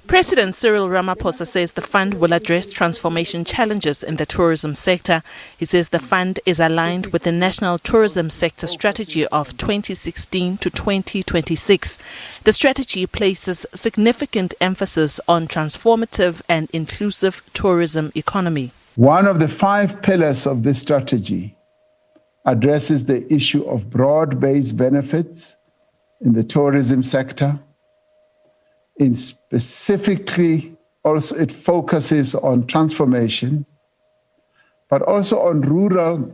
President Cyril Ramaphosa says the fund will address transformation challenges in the tourism sector. He says the fund is aligned with the National Tourism Sector Strategy of 2016 to 2026. The strategy places significant emphasis on transformative and inclusive tourism economy. One of the 5 pillars of this strategy addresses the issue of broad-based benefits in the tourism sector. Specifically, also it focuses on transformation, but also on rural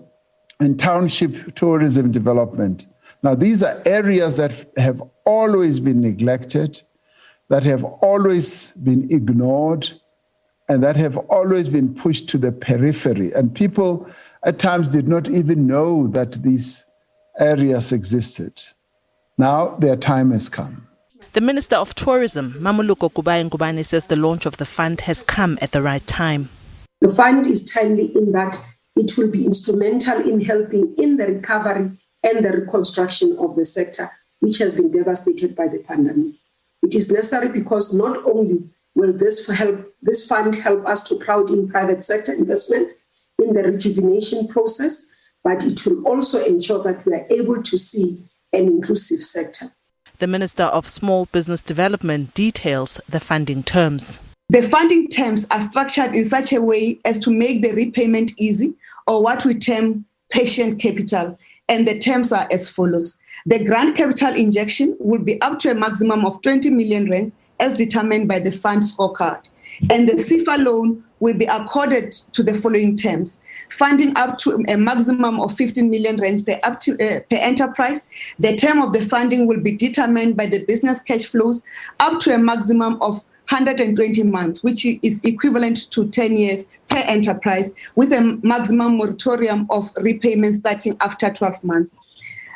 and township tourism development. Now, these are areas that have always been neglected, that have always been ignored, and that have always been pushed to the periphery. And people at times did not even know that these areas existed. Now their time has come. The Minister of Tourism, Mamuluko Ngubane, says the launch of the fund has come at the right time. The fund is timely in that it will be instrumental in helping in the recovery and the reconstruction of the sector, which has been devastated by the pandemic. It is necessary because not only will this fund help us to crowd in private sector investment in the rejuvenation process, but it will also ensure that we are able to see an inclusive sector. The Minister of Small Business Development details the funding terms. The funding terms are structured in such a way as to make the repayment easy, or what we term patient capital, and the terms are as follows. The grant capital injection will be up to a maximum of 20 million rands as determined by the fund scorecard, and the CIFA loan will be accorded to the following terms: funding up to a maximum of 15 million rands per enterprise. The term of the funding will be determined by the business cash flows up to a maximum of 120 months, which is equivalent to 10 years per enterprise, with a maximum moratorium of repayment starting after 12 months.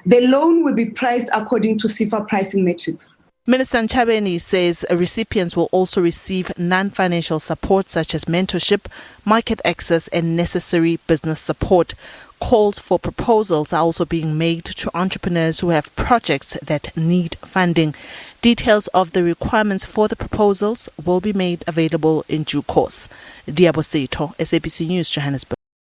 The loan will be priced according to CIFA pricing metrics. Minister Nchabeni says recipients will also receive non-financial support such as mentorship, market access and necessary business support. Calls for proposals are also being made to entrepreneurs who have projects that need funding. Details of the requirements for the proposals will be made available in due course. Diabo Seito, SABC News, Johannesburg.